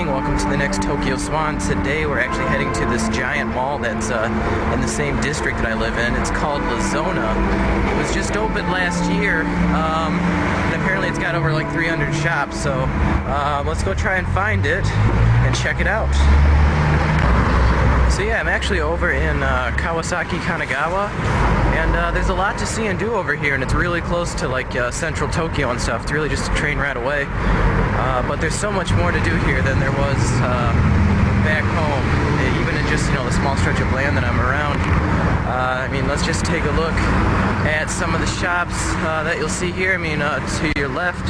gang, welcome to the next Tokyo Swan. Today we're actually heading to this giant mall that's in the same district that I live in. It's called Lazona. It was just opened last year, and apparently it's got over like 300 shops, so let's go try and find it and check it out. So yeah, I'm actually over in Kawasaki, Kanagawa, and there's a lot to see and do over here, and it's really close to like central Tokyo and stuff. It's really just a train ride away. But there's so much more to do here than there was back home, even in just, the small stretch of land that I'm around. I mean, let's just take a look at some of the shops that you'll see here. I mean, to your left,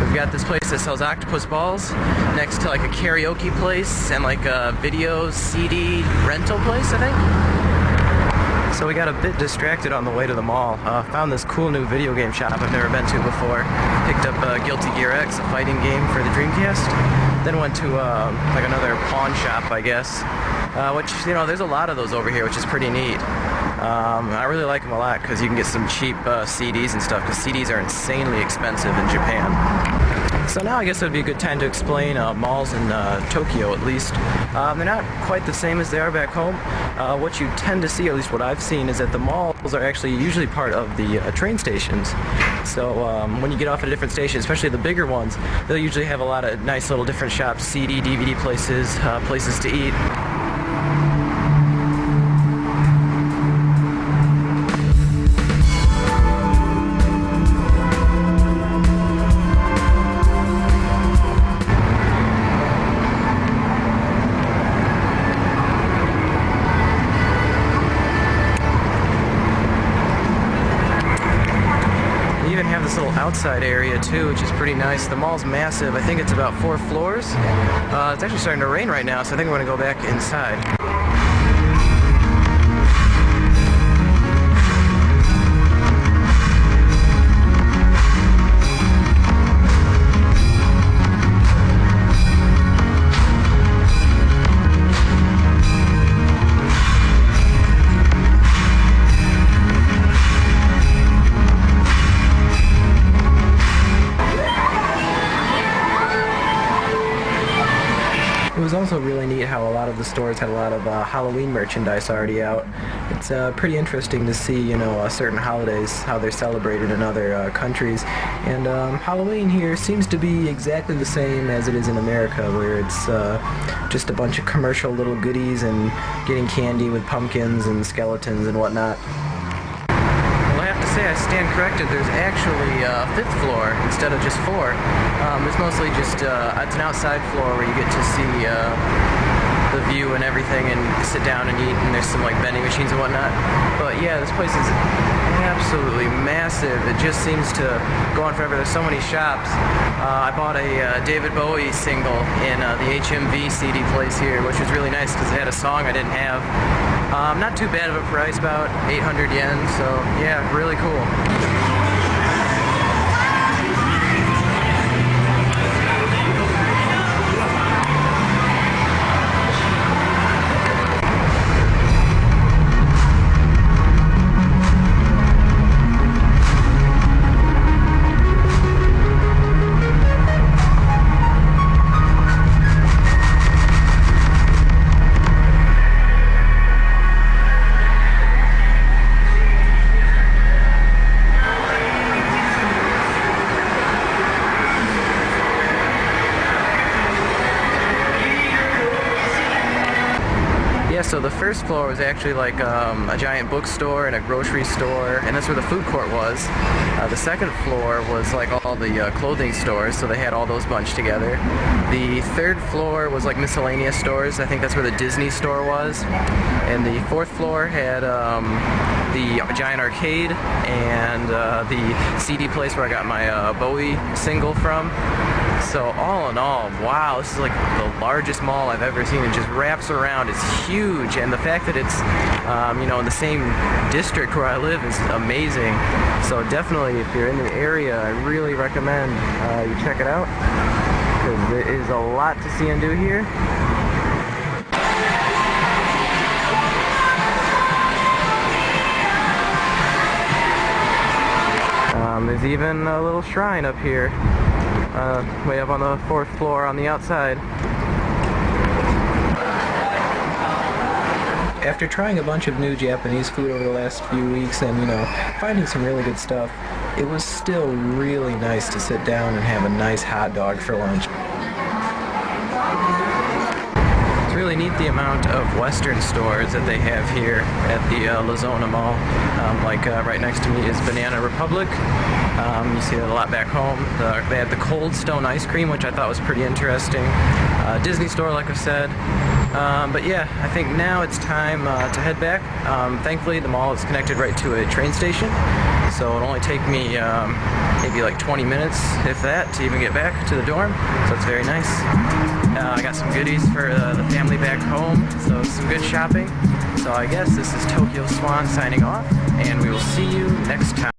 we've got this place that sells octopus balls, next to like a karaoke place and like a video CD rental place, I think. So we got a bit distracted on the way to the mall. Found this cool new video game shop I've never been to before. Picked up Guilty Gear X, a fighting game for the Dreamcast. Then went to like another pawn shop, I guess. Which, there's a lot of those over here, which is pretty neat. I really like them a lot because you can get some cheap CDs and stuff, because CDs are insanely expensive in Japan. So now I guess it would be a good time to explain malls in Tokyo, at least. They're not quite the same as they are back home. What you tend to see, at least what I've seen, is that the malls are actually usually part of the train stations. So when you get off at a different station, especially the bigger ones, they'll usually have a lot of nice little different shops, CD, DVD places, places to eat. Have this little outside area too, which is pretty nice. The mall's massive. I think it's about 4 floors. It's actually starting to rain right now, so I think I'm going to go back inside. It was also really neat how a lot of the stores had a lot of Halloween merchandise already out. It's pretty interesting to see, certain holidays, how they're celebrated in other countries. And Halloween here seems to be exactly the same as it is in America, where it's just a bunch of commercial little goodies and getting candy with pumpkins and skeletons and whatnot. I stand corrected. There's actually a 5th floor instead of just 4. It's mostly just it's an outside floor where you get to see the view and everything, and sit down and eat, and there's some like vending machines and whatnot. But yeah, this place is absolutely massive. It just seems to go on forever. There's so many shops. I bought a David Bowie single in the HMV CD place here, which was really nice because it had a song I didn't have. Not too bad of a price, about 800 yen, so yeah, really cool. So the first floor was actually like a giant bookstore and a grocery store, and that's where the food court was. The second floor was like all the clothing stores, so they had all those bunched together. The third floor was like miscellaneous stores. I think that's where the Disney store was. And the 4th floor had the giant arcade and the CD place where I got my Bowie single from. So all in all, wow, this is like the largest mall I've ever seen. It just wraps around. It's huge, and the fact that it's in the same district where I live is amazing. So definitely, if you're in the area, I really recommend you check it out, because there is a lot to see and do here. There's even a little shrine up here, way up on the 4th floor on the outside. after trying a bunch of new Japanese food over the last few weeks and, finding some really good stuff, it was still really nice to sit down and have a nice hot dog for lunch. It's really neat the amount of Western stores that they have here at the Lazona Mall. Right next to me is Banana Republic. You see that a lot back home. They had the Cold Stone ice cream, which I thought was pretty interesting. Disney store, like I said. But yeah, I think now it's time to head back. Thankfully, the mall is connected right to a train station, so it'll only take me maybe like 20 minutes, if that, to even get back to the dorm, so it's very nice. I got some goodies for the family back home, so some good shopping. So I guess this is Tokyo Swan signing off, and we will see you next time.